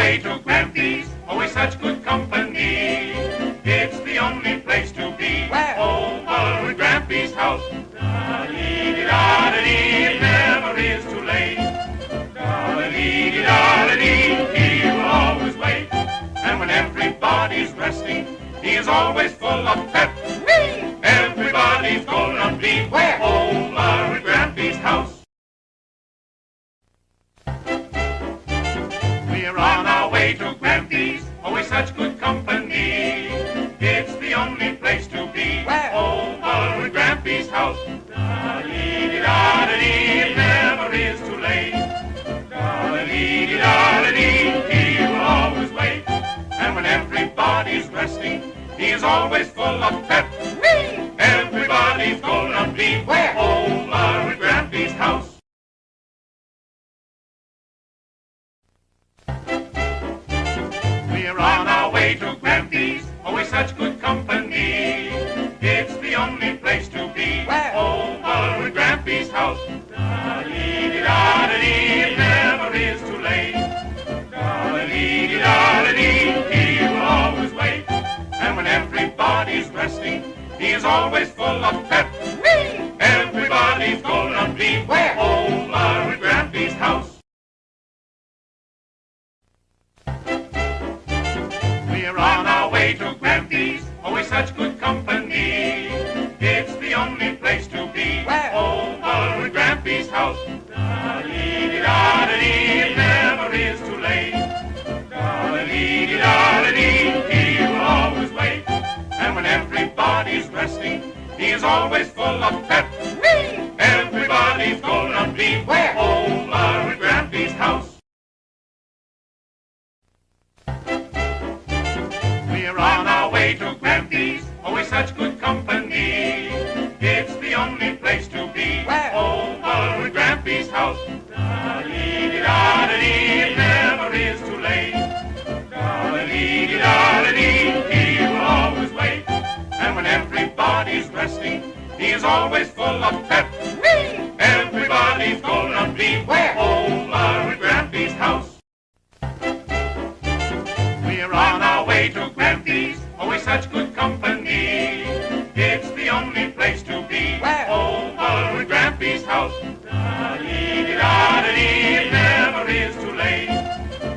way to Grampy's, always such good company. It's the only place to be. Where? Over at Grampy's house. Da-dee-dee-da-dee, it never is too late. Da-dee-dee-da-dee, he will always wait. And when everybody's resting, he is always full of pep. Me! Everybody's gonna be Where? over at Grampy's house. We're on our way to Grampy's, always such good company. It's the only place to be. Where? Over at Grampy's house. Da-dee-dee-da-dee, it never is too late. Da-dee-dee-da-dee, he will always wait. And when everybody's resting, he is always full of pep. Me! Everybody's gonna be Where? over at Grampy's house. We're on our way to Grampy's, always such good company. It's the only place to be. Where? Over at Grampy's house. Da-dee-dee-da-dee, it never is too late. Da-dee-dee-da-dee, he will always wait. And when everybody's resting, he is always full of pep. Me! Everybody's gonna be Where? over at Grampy's house. We're on our way to Grampy's, always such good company. It's the only place to be. Where? Over at Grampy's house. Da-dee-dee-da-dee, it never is too late. Da-dee-dee-da-dee, he will always wait. And when everybody's resting, he is always full of pep. Me! Everybody's gonna be Where? over at Grampy's house. We're on our way to Grampy's, always such good company. It's the only place to be. Where? Over at Grampy's house. Da-dee-dee-da-dee, it never is too late. Da-dee-dee-da-dee, he will always wait. And when everybody's resting, he is always full of pep. Me! Everybody's gonna be Where? over at Grampy's house. We're on our way to Grampy's, always such good company. It's the only place to be. Where? Over at Grampy's house. Da-dee-dee-da-dee, it never is too late.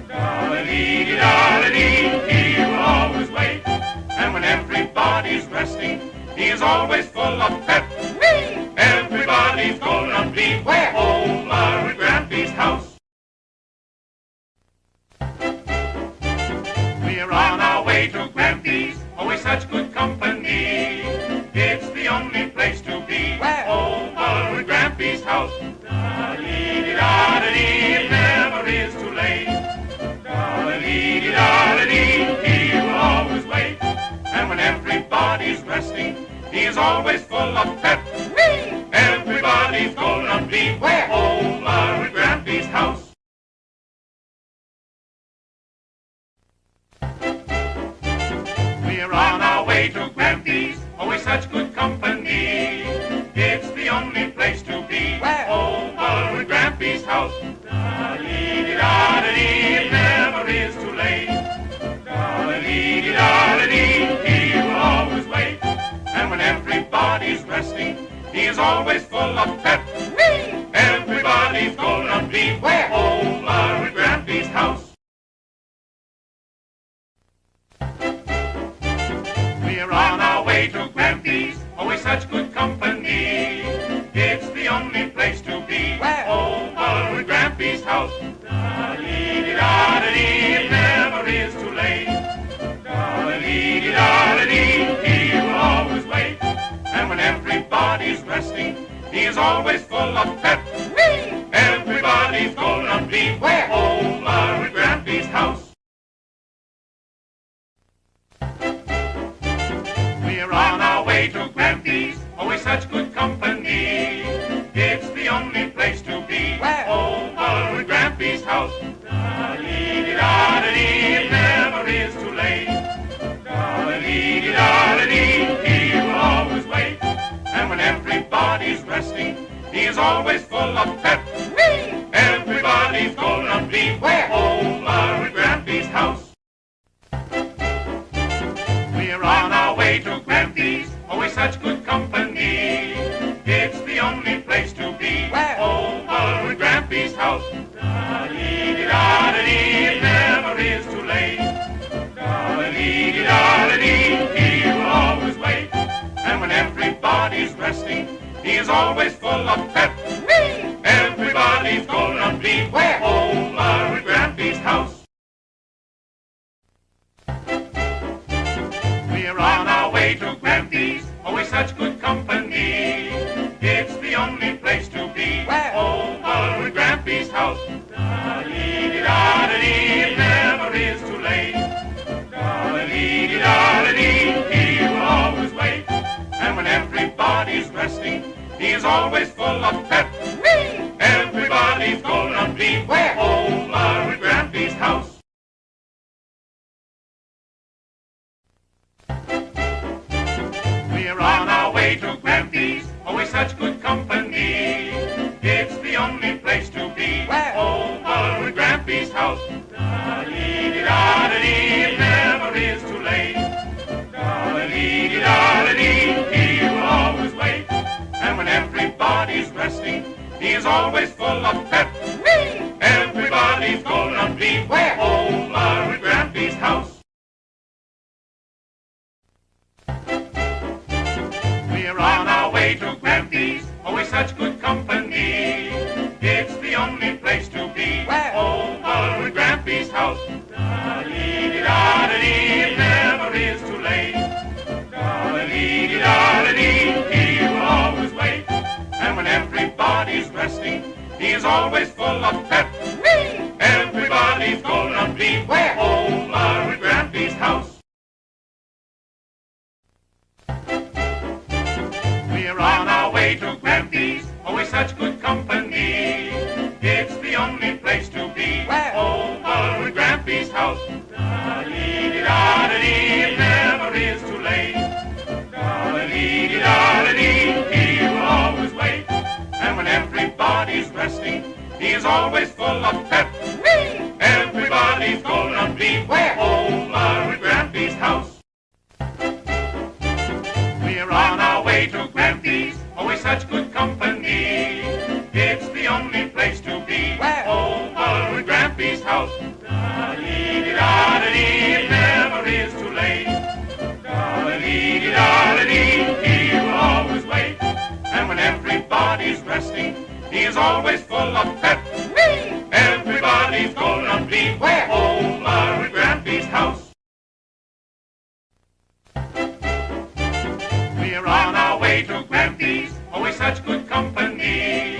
Da-dee-dee-da-dee, he will always wait. And when everybody's resting, he is always full of pep. Me! Everybody's gonna be Where? over at Grampy's house. We're on our way to Grampy's, always such good company. It's the only place to be. Where? Over at Grampy's house. Da-dee-dee-da-dee, it never is too late. Da-dee-dee-da-dee, he will always wait. And when everybody's resting, he is always full of pep. Me! Everybody's gonna be Where? over at Grampy's house. We're on our way to Grampy's, always such good company. It's the only place to be. Where? Over at Grampy's house. Da-dee-dee-da-dee, it never is too late. Da-dee-dee-da-dee, he will always wait. And when everybody's resting, he is always full of pep. Me! Everybody's gonna be Where? over at Grampy's house. We're on our way to Grampy's, always such good company. It's the only place to be. Where? Over at Grampy's house. Da-dee-dee-da-dee, it never is too late. Da-dee-dee-da-dee, he will always wait. And when everybody's resting, he is always full of pep. Me! Everybody's gonna be Where? over at Grampy's house. We're on our way to Grampy's, always such good company. It's the only place to be. Where? Over at Grampy's house. Da-dee-dee-da-dee, it never is too late. Da-dee-dee-da-dee, he will always wait. And when everybody's resting, he is always full of pep. Me! Everybody's gonna be Where? over at Grampy's such good company. It's the only place to be. Where? Over at Grampy's house. Da-dee-dee-da-dee, it never is too late. Da-dee-dee-da-dee, he will always wait. And when everybody's resting, he is always full of pep. Me! Everybody's gonna be Where? over at Grampy's house. We're on our way to Grampy's, always such good company. It's the only place to be. Where? Over at Grampy's house. Da-dee-dee-da-dee, it never is too late. Da-dee-dee-da-dee, he will always wait. And when everybody's resting, he is always full of pep. Me! Everybody's gonna be Where? over at Grampy's house. We're on our way to Grampy's, always such good company. It's the only place to be. Where? Over at Grampy's house. Da-dee-dee-da-dee, it never is too late. Da-dee-dee-da-dee, he will always wait. And when everybody's resting, he is always full of pep. Me! Everybody's gonna be Where? over at Grampy's house. We're on our way to Grampy's, always such good company. It's the only place to be. Where? Over at Grampy's house. Da-dee-dee-da-dee, it never is too late. Da-dee-dee-da-dee, he will always wait. And when everybody's resting, he is always full of pep. Me! Everybody's gonna be Where? over at Grampy's house. We're on our way to Grampy's, always such good company. It's the only place to be. Where? Over at Grampy's house. Da-dee-dee-da-dee, it never is too late. Da-dee-dee-da-dee, he will always wait. And when everybody's resting, he is always full of pep. Me! Everybody's gonna be Where? over at Grampy's house. We're on our way to Grampy's, always such good company. It's the only place to be. Where? Over at Grampy's house. Da-dee-dee-da-dee, it never is too late. Da-dee-dee-da-dee, he will always wait. And when everybody's resting, he is always full of pep. Me! Everybody's gonna be Where? over at Grampy's house. We're on our way to Grampy's, always such good company.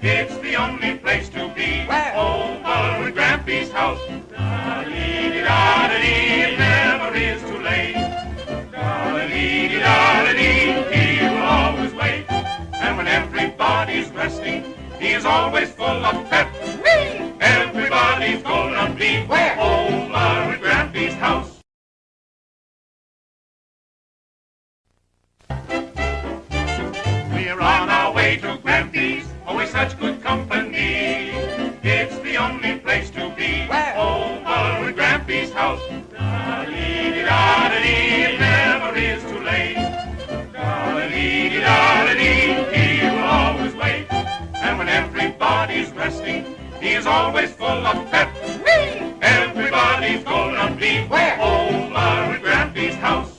It's the only place to be. Where? Over at Grampy's house. Da-dee-dee-da-dee, it never is too late. Da-dee-dee-da-dee, he will always wait. And when everybody's resting, he is always full of pep. Me! Everybody's gonna be Where? over at Grampy's house. We're on our way to Grampy's, always such good company. It's the only place to be. Where? Over at Grampy's house. Da-dee-dee-da-dee, it never is too late. Da-dee-dee-da-dee, he will always wait. And when everybody's resting, he is always full of pep. Me! Everybody's gonna be Where? over at Grampy's house.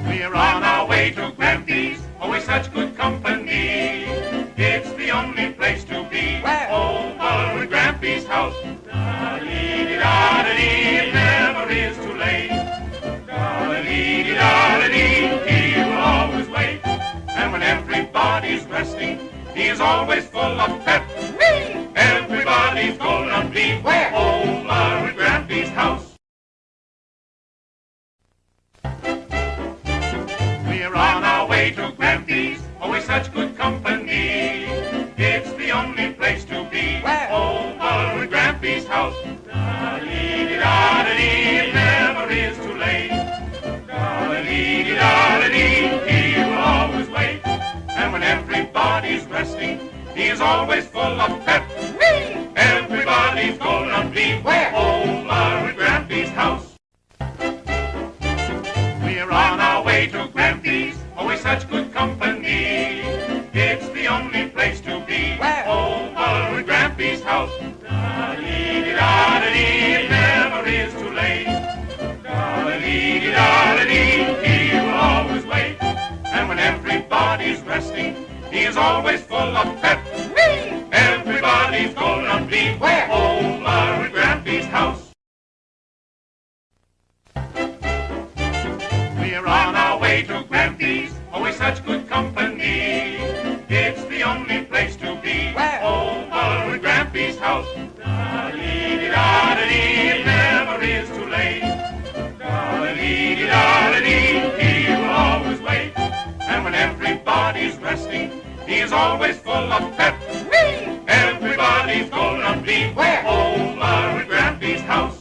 We're on our way to Grampy's, always such good company. It's the only place to be. Where? Over at Grampy's house. Da-dee-dee-da-dee, it never is too late. Da-dee-dee-da-dee, he will always wait. And when everybody's resting, he is always full of pep. Me! Everybody's gonna be Where? over at Grampy's house. We're on our way to Grampy's, always such good company. It's the only place to be. Where? Over at Grampy's house. Da-dee-dee-da-dee, it never is too late. Da-dee-dee-da-dee, he will always wait. And when everybody's resting, he is always full of pep. Me! Everybody's gonna be Where? over at Grampy's house. company. It's the only place to be. Where? Over at Grampy's house. Da-dee-dee-da-dee, it never is too late. Da-dee-dee-da-dee, he will always wait. And when everybody's resting, he is always full of pep. Everybody's gonna be Where? over at Grampy's house. We're on our way to Grampy's, always such good company. It's the only place to be. Where? Over at Grampy's house. Da-dee-dee-da-dee, it never is too late. Da-dee-dee-da-dee, he will always wait. And when everybody's resting, he is always full of pep. Everybody's gonna be Where? over at Grampy's house.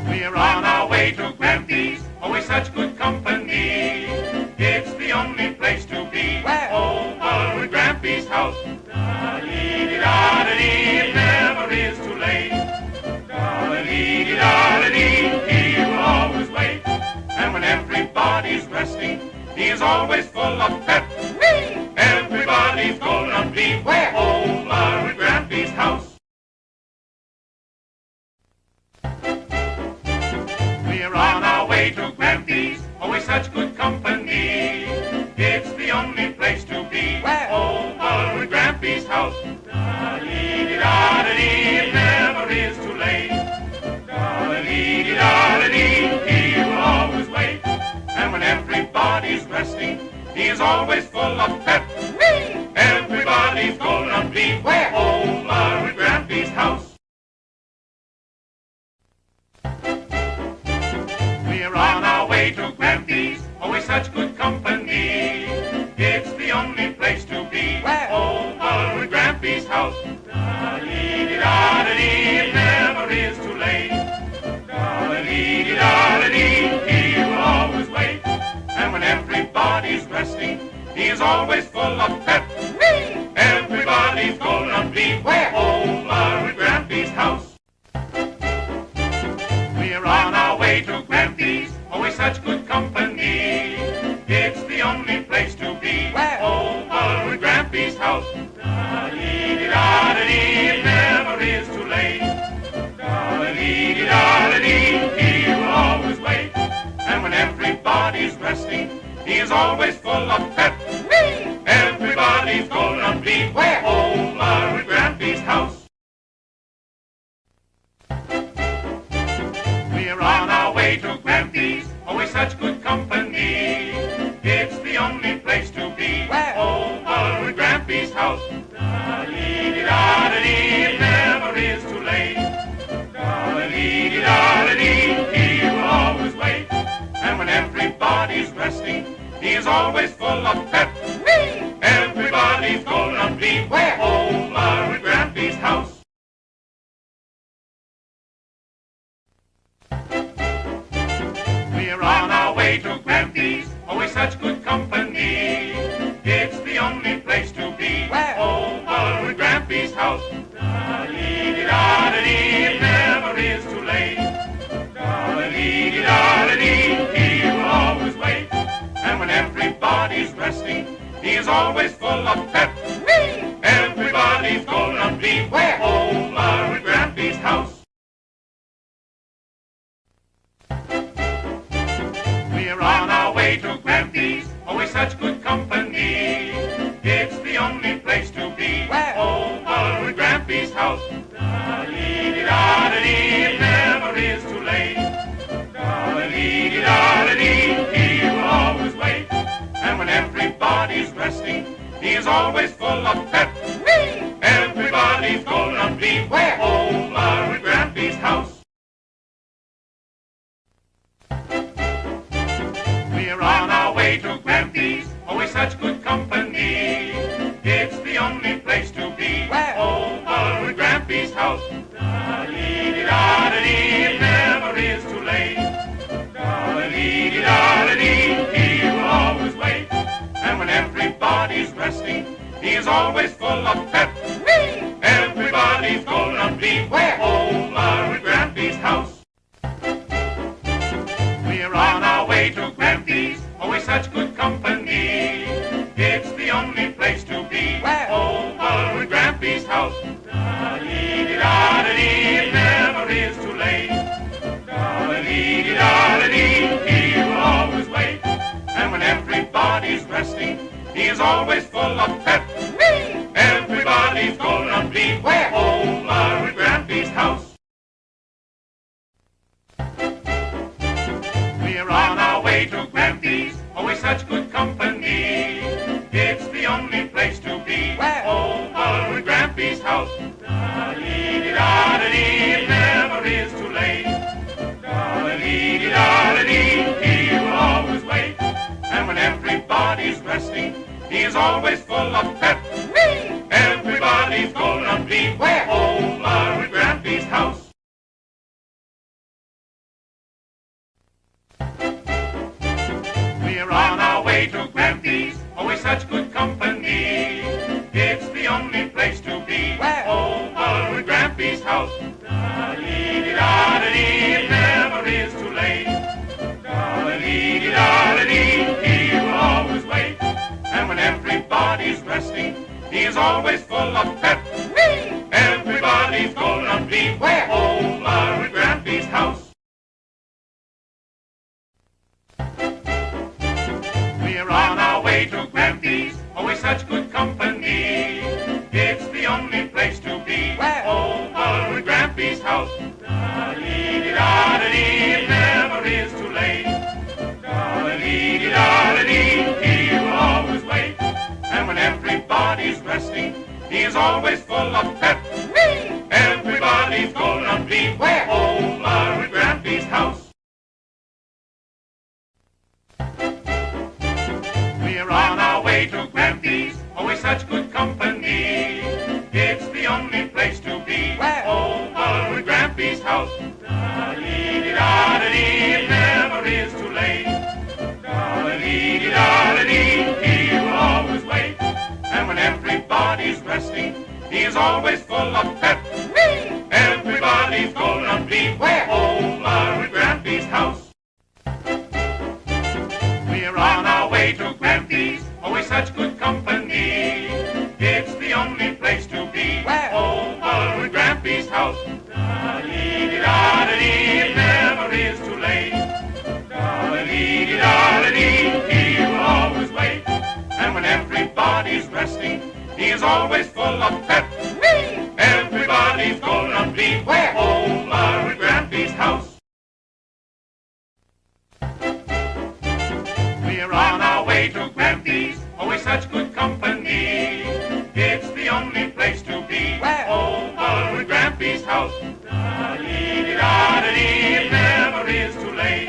We're on our way to Grampy's, always such good company. It's the only place to be. Where? Over at Grampy's house. Da-dee-dee-da-dee, it never is too late. Da-dee-dee-da-dee, he will always wait. And when everybody's resting, he is always full of pep. Everybody's gonna be Where? over at Grampy's house. We're on our way to Grampy's, always such good company. It's the only place to be. Where? Over at Grampy's house. Da-dee-dee-da-dee, it never is too late. Da-dee-dee-da-dee, he will always wait. And when everybody's resting, he is always full of pep. Everybody's gonna be Where? over at Grampy's house. We're on our way to Grampy's, always such good company. It's the only place to be. Where? Over at Grampy's house. Da-dee-dee-da-dee, it never is too late. Da-dee-dee-da-dee, he will always wait. And when everybody's resting, he is always full of pep. Everybody's gonna be Where? over at Grampy's house. We're on our way to Grampy's, always such good company. It's the only place to be. Where? Over at Grampy's house. Da-dee-dee-da-dee, it never is too late. Da-dee-dee-da-dee, he will always wait. And when everybody's resting, he is always full of pep. Everybody's gonna be Where? over at Grampy's house. We're on our way to Grampy's, always such good company. It's the only place to be. Where? Over at Grampy's house. Da-dee-dee-da-dee, it never is too late. Da-dee-dee-da-dee, he will always wait. And when everybody's resting, he is always full of pep. Everybody's gonna be Where? over at Grampy's house. We're on our way to Grampy's, always such good company. It's the only place to be. Where? Over at Grampy's house. Da-dee-dee-da-dee, it never is too late. Da-dee-dee-da-dee, he will always wait. And when everybody's resting, he is always full of pep. Everybody's gonna be Where? over at Grampy's house. We're on our way to Grampy's, always such good company. It's the only place to be. Where? Over at Grampy's house. Da-dee-dee-da-dee, it never is too late. Da-dee-dee-da-dee, he will always wait. And when everybody's resting, he is always full of pep. Everybody's gonna be Where? over at Grampy's house. We're on our way to Grampy's, always such good company. It's the only place to be. Where? Over at Grampy's house. Da-dee-dee-da-dee, it never is too late. Da-dee-dee-da-dee, he will always wait. And when everybody's resting, he is always full of pep. Everybody's gonna be Where? over at Grampy's house. to Grampy's, always such good company. It's the only place to be. Where? Over at Grampy's house. Da-dee-dee-da-dee, it never is too late. Da-dee-dee-da-dee, he will always wait. And when everybody's resting, he is always full of pep. Me! Everybody's gonna be Where? over at Grampy's house. We're on our way to Grampy's, always such good company. It's the only place to be. Where? Over at Grampy's house. Da-dee-dee-da-dee, it never is too late. Da-dee-dee-da-dee, he will always wait. And when everybody's resting, he is always full of pep. Me! Everybody's gonna be Where? over at Grampy's house. We're on our way to Grampy's, always such good company. It's the only place to be. Where? Over at Grampy's house. Da-dee-dee-da-dee, it never is too late. Da-dee-dee-da-dee, he will always wait. And when everybody's resting, he is always full of pep. Me! Everybody's gonna be Where? over at Grampy's house. We're on our way to Grampy's, always such good company. It's the only place to be. Where? Over at Grampy's house. Da-dee-dee-da-dee, it never is too late. Da-dee-dee-da-dee, he will always wait. And when everybody's resting, he is always full of pep. Me! Everybody's gonna be Where? over at Grampy's house. We're on our way to Grampy's, always such good company. It's the only place to be. Where? Over at Grampy's house. Da-dee-dee-da-dee, it never is too late. Da-dee-dee-da-dee, he will always wait. And when everybody's resting, he is always full of pep. Me! Everybody's gonna be Where? over at Grampy's house. We're on our way to Grampy's, always such good company. It's the only place to be. Where? Over at Grampy's house. Da-dee-dee-da-dee, it never is too late. Da-dee-dee-da-dee, he will always wait. And when everybody's resting, he is always full of pep. Me! Everybody's gonna be Where? over at Grampy's house. We're on our way to Grampy's, always such good company. It's the only place to be. Where? Over at Grampy's house. Da-dee-dee-da-dee, it never is too late.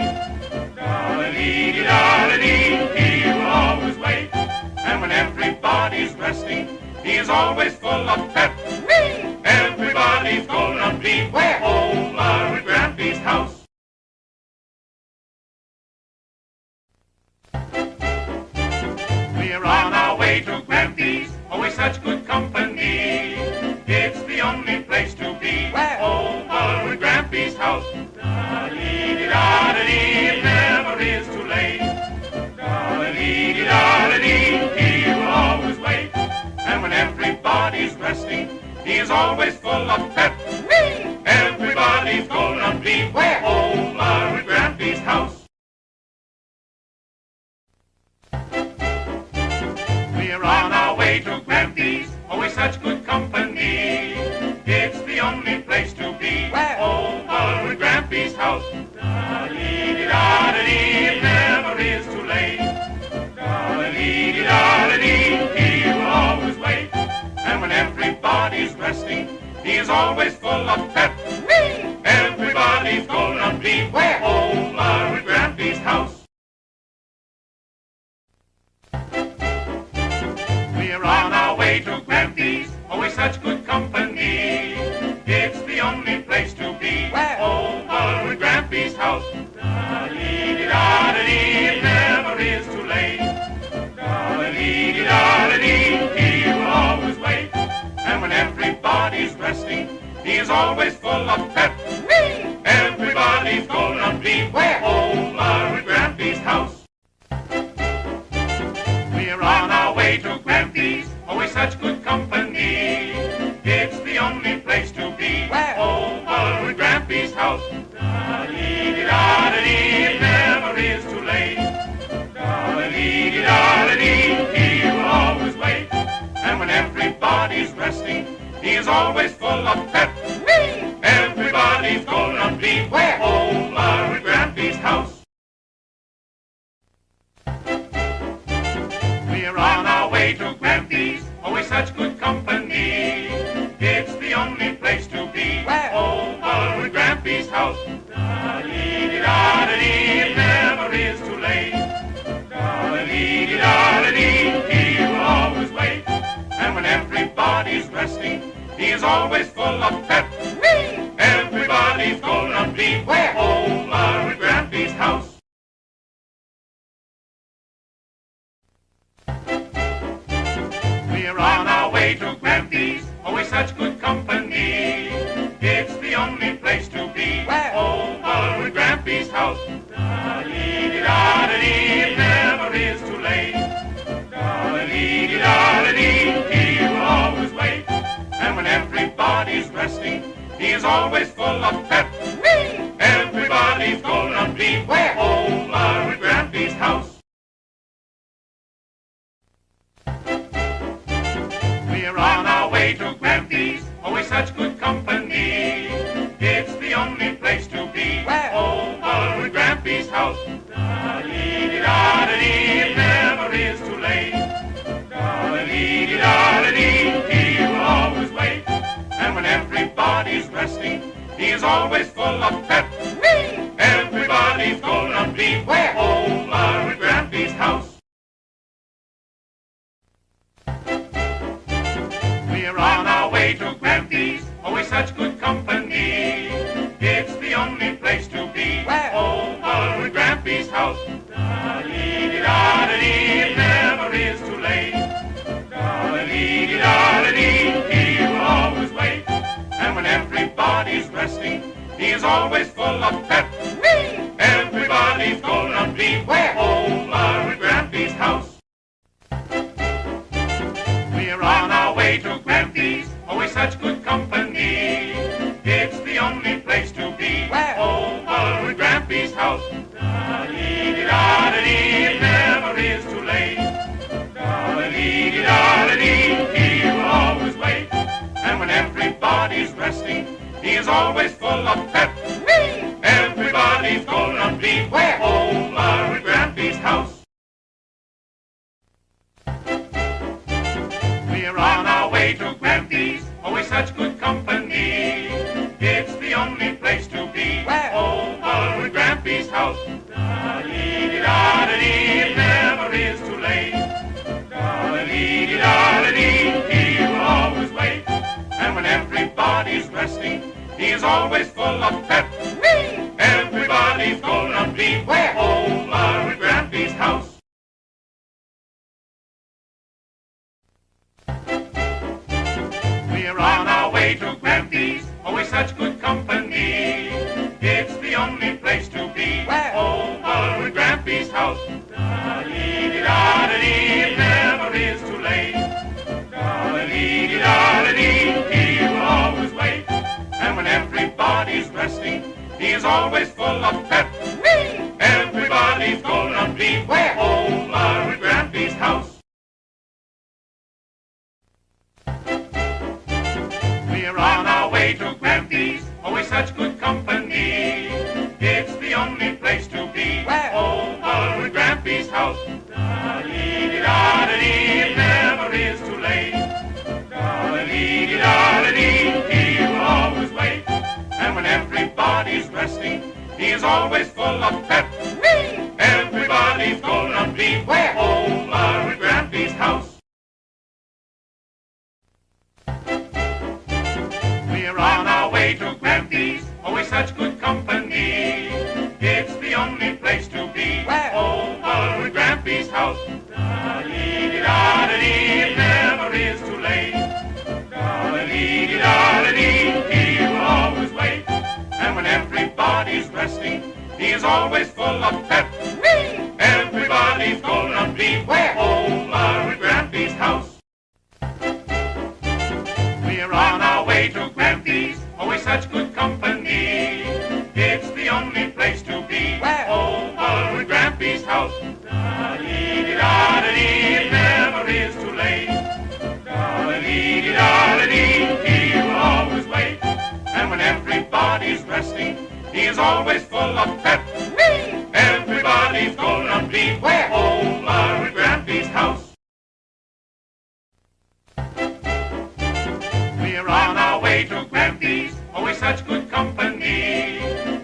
Da-dee-dee-da-dee, he will always wait. And when everybody's resting, he is always full of pep. Me! Everybody's gonna be Where? over at Grampy's house. We're on our way to Grampy's, always such good company. It's the only place to be. Where? Over at Grampy's house. Da-dee-dee-da-dee, it never is too late. Da-dee-dee-da-dee, he will always wait. And when everybody's resting, he is always full of pep. Me! Everybody's gonna be Where? over at Grampy's house. We're on our way to Grampy's, always such good company. It's the only place to be. Where? Over at Grampy's house. Da-dee-dee-da-dee, it never is too late. Da-dee-dee-da-dee, he will always wait. And when everybody's resting, he is always full of pep. Me! Everybody's gonna be Where? over at Grampy's house. We're on our way to Grampy's, always such good company. It's the only place to be. Where? Over at Grampy's house. Da-dee-dee-da-dee, it never is too late. Da-dee-dee-da-dee, he will always wait. And when everybody's resting, he is always full of pep. Me! Everybody's gonna be Where? over at Grampy's house. resting. He is always full of pep. Everybody's gonna be where? Over at Grampy's house. We're on our way to Grampy's, always such good company. It's the only place to be. Where? Over at Grampy's house. Da-dee-dee-da-dee, it never is too late. Da-dee-dee-da-dee, he will always wait. And when everybody's resting, he is always full of pep. Everybody's gonna be where? Over at Grampy's house. We're on our way to Grampy's, always such good company. It's the only place to be. Where? Over at Grampy's house. Da-dee-dee-da-dee, it never is too late. Da-dee-dee-da-dee, he will always wait. And when everybody's resting, he is always full of pep. Everybody's gonna be where? Over at Grampy's house. We're on our way to Grampy's, always such good company. It's the only place to be. Where? Over at Grampy's house. Da-dee-dee-da-dee, it never is too late. Da-dee-dee-da-dee, he will always wait. And when everybody's resting, he is always full of pep. Everybody's gonna be where? Over at Grampy's house. We're on our way to Grampy's, always such good company. It's the only place to be. Where? Over at Grampy's house. Da-dee-dee-da-dee, it never is too late. Da-dee-dee-da-dee, he will always wait. And when everybody's resting, he is always full of pep. Everybody's gonna be where? Over at Grampy's house. We're on our way to Grampy's, always such good company. It's the only place to be. Where? Over at Grampy's house. Da-dee-dee-da-dee, it never is too late. Da-dee-dee-da-dee, he will always wait. And when everybody's resting, he is always full of pep. Everybody's gonna be where? Over at Grampy's house. We're on our way to Grampy's, always such good company. It's the only place to be. Where? Over at Grampy's house. Da-dee-dee-da-dee, it never is too late. Da-dee-dee-da-dee, he will always wait. And when everybody's resting, he is always full of pep. Everybody's gonna be where? Over at Grampy's house. We're on our way to Grampy's, always such good company. It's the only place to be. Where? Over at Grampy's house. Da-dee-dee-da-dee, it never is too late. Da-dee-dee-da-dee, he will always wait. And when everybody's resting, he is always full of pep. Everybody's gonna be where? Over at Grampy's house. We're on our way to Grampy's, always such good company. It's the only place to be. Where? Over at Grampy's house. Da-dee-dee-da-dee, it never is too late. Da-dee-dee-da-dee, he will always wait. And when everybody's resting, he is always full of pep. Everybody's gonna be where? Over at Grampy's house. We're on our way to Grampy's, always such good company. It's the only place to be. Where? Over at Grampy's house. Da-dee-dee-da-dee, it never is too late. Da-dee-dee-da-dee, he will always wait. And when everybody's resting, he is always full of pep. Everybody's gonna be where? Over at Grampy's house. We're on our way to Grampy's, always such good company. It's the only place to be. Where? Over at Grampy's house. Da-dee-dee-da-dee, it never is too late. Da-dee-dee-da-dee, is always full of pep. Everybody's gonna be where? Over at Grampy's house. We're on our way to Grampy's, always such good company.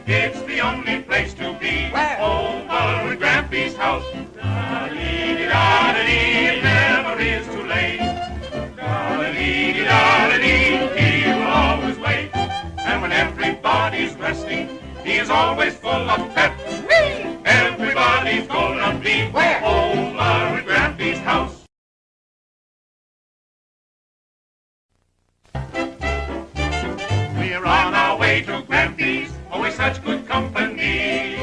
It's the only place to be. Where? Over at Grampy's house. Da-dee-dee-da-dee, it never is too late. Da-dee-dee-da-dee, he will always wait. And when everybody's resting, he is always full of pep. Everybody's gonna be where? Over at Grampy's house. We're on our way to Grampy's, always such good company.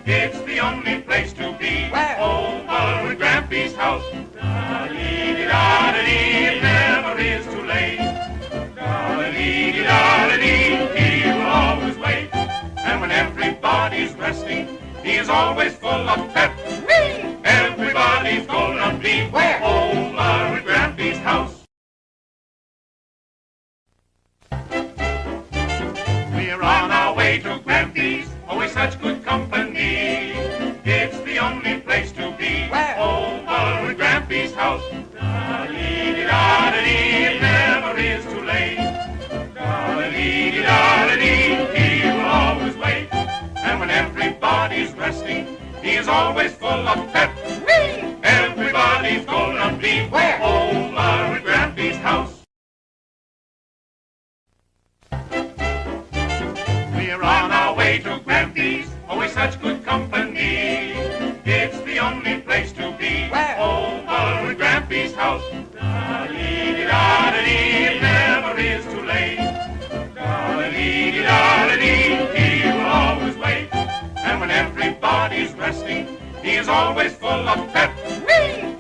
It's the only place to be. Where? Over at Grampy's house. Da-dee-dee-da-dee, it never is too late. Da-dee-dee-da-dee, he will always wait. And when everybody's resting, he is always full of pep. Everybody's gonna be where? Over at Grampy's house. We're on our way to Grampy's, always such good company. It's the only place to be. Where? Over at Grampy's house. Da-dee-dee-da-dee, it never is too late. Da-dee-dee-da-dee, he will always wait. And when everybody's resting, he is always full of pep. Everybody's gonna be where? Over at Grampy's house. We're on our way to Grampy's, always such good company. It's the only place to be. Where? Over at Grampy's house. Da-dee-dee-da-dee, it never is too late. Da-dee-dee-da-dee, he will always wait. And when everybody's resting, he is always full of pep.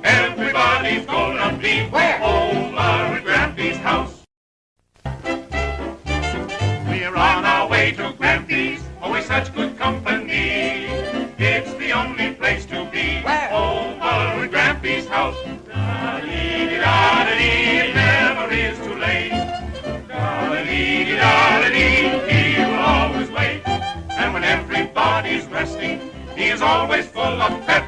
Everybody's gonna be where? Over at Grampy's house. We're on our way to Grampy's, always such good company. It's the only place to be. Where? Over at Grampy's house. Da-dee-dee-da-dee, it never is too late. Da-dee-dee-da-dee, he will always wait. And when everybody's resting, he is always full of pep.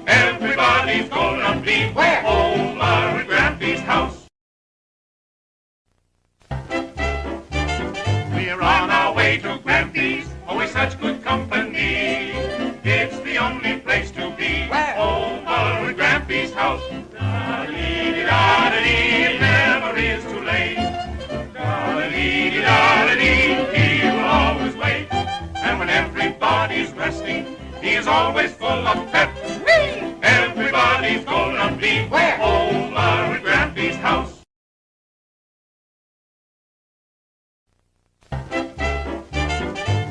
Everybody's gonna be where? Over at Grampy's house. We're on our way to Grampy's, always such good company. It's the only place to be. Where? Over at Grampy's house. Da-dee-dee-da-dee, it never is too late. Da-dee-dee-da-dee, he will always wait. And when everybody's resting, he is always full of pep. Everybody's gonna be where? Over at Grampy's house.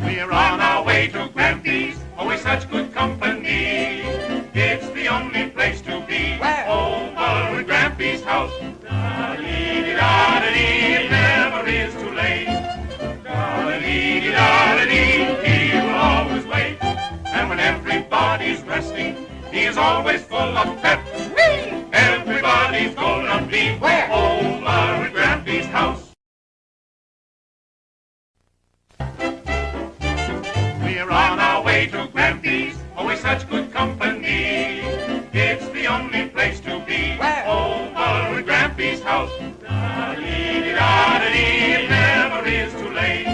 We're on our way to Grampy's, always such good company. It's the only place to be. Where? Over at Grampy's house. Da-dee-dee-da-dee, it never is too late. Da-dee-dee-da-dee, he will always wait. And when everybody's resting, he is always full of pep. Everybody's gonna be where? Over at Grampy's house. We're on our way to Grampy's, always such good company. It's the only place to be. Where? Over at Grampy's house. Da-dee-dee-da-dee, it never is too late.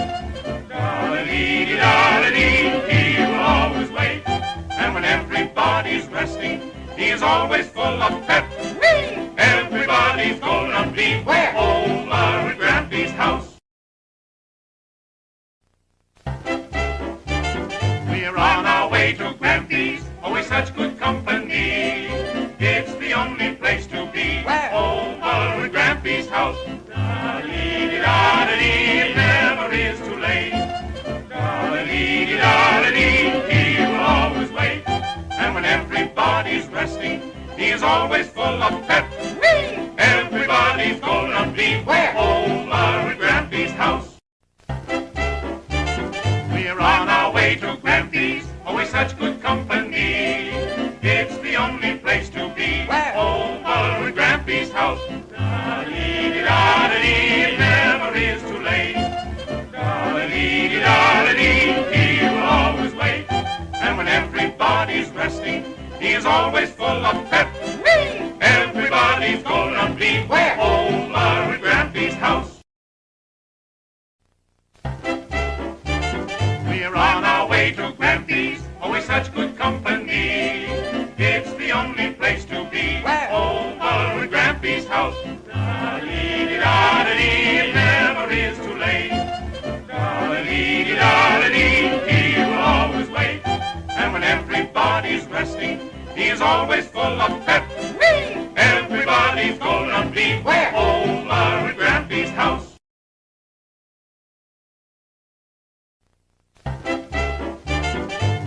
Da-dee-dee-da-dee, he will always wait. And when everybody's resting, he is always full of pep. Everybody's gonna be where? Over at Grampy's house. We're on our way to Grampy's, always such good company. It's the only place to be. Where? Over at Grampy's house. Da-dee-dee-da-dee, it never is too late. Da-dee-dee-da-dee, he will always wait. And when everybody's resting, he is always full of pep. Everybody's gonna be where? Over at Grampy's house. We're on our way to Grampy's, always such good company. It's the only place to be. Where? Over at Grampy's house. Da-dee-dee-da-dee, it never is too late. Da-dee-dee-da-dee, he is always full of pep. Everybody's gonna be where? Over at Grampy's house. We're on our way to Grampy's, always such good company. It's the only place to be, where? Over at Grampy's house. Da-dee-dee-da-dee, it never is too late. Da-dee-dee-da-dee, he will always wait. And when everybody's resting, he is always full of pep. Everybody's gonna be where? Over at Grampy's house.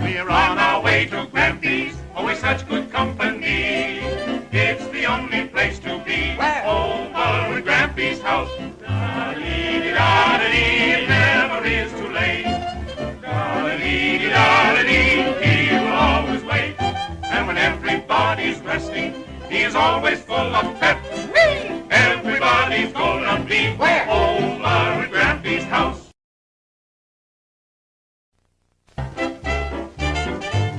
We're on our way to Grampy's, always such good company. It's the only place to be, where? Over at Grampy's house. Da-dee-dee-da-dee, it never is too late. Da-dee-dee-da-dee, he will always wait. And when everybody's resting, he is always full of pep. Everybody's gonna be where? Over at Grampy's house.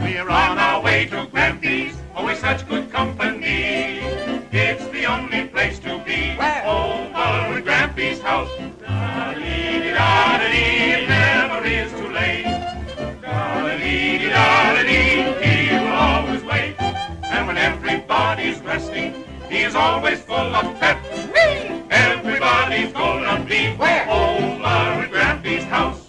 We're on our way to Grampy's, always such good company. It's the only place to be, where? Over at Grampy's house. Da-dee-dee-da-dee, it never is too late. Da-dee-dee-da-dee, he will always wait. And when everybody's resting, he is always full of pep. Everybody's gonna be where? Over at Grampy's house.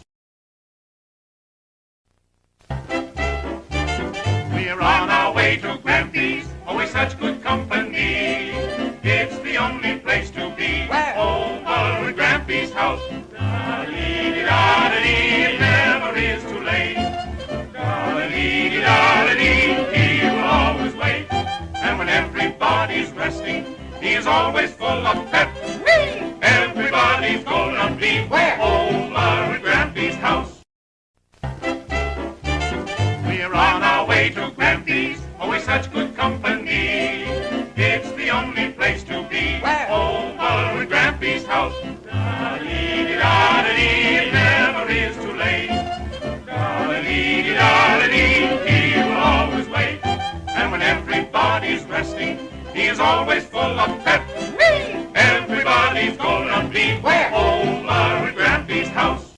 We're on our way to Grampy's, always such good company. It's the only place to be, where? Over at Grampy's house. Da-dee-dee-da-dee, it never is too late. Da-dee-dee-da-dee, he will always wait. And when everybody's resting, he is always full of pep. Everybody's gonna be where? Over at Grampy's house. We're on our way to Grampy's, always such good company. It's the only place to be, where? Over at Grampy's house. Da-dee-dee-da-dee, it never is too late. Da-dee-dee-da-dee, he will always wait. And when everybody's resting, he is always full of pep. Everybody's gonna be where? Over at Grampy's house.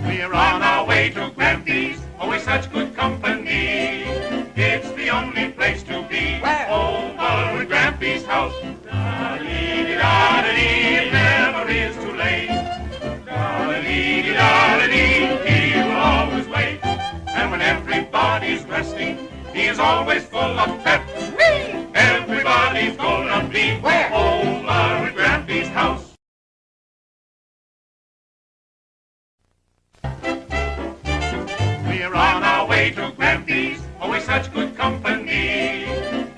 We're on our way to Grampy's, always such good company. It's the only place to be, where? Over at Grampy's house. Da-dee-dee-da-dee, it never is too late. Da-dee-dee-da-dee, he will always wait. And when everybody's resting, he is always full of pep. Everybody's gonna be where? Over at Grampy's house. We're on our way to Grampy's, always such good company.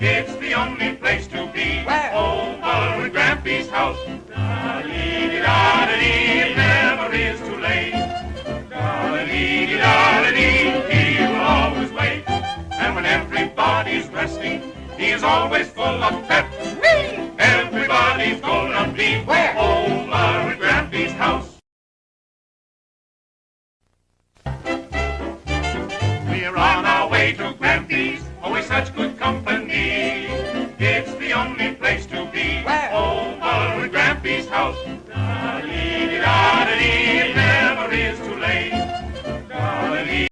It's the only place to be, where? Over at Grampy's house. Da-dee-dee-da-dee, it never is too late. Da-dee-dee-da-dee, he will always wait. And when everybody's resting, he is always full of pep. Everybody's gonna be where? Over at Grampy's house. We're on our way to Grampy's, always such good company. It's the only place to be, where? Over at Grampy's house.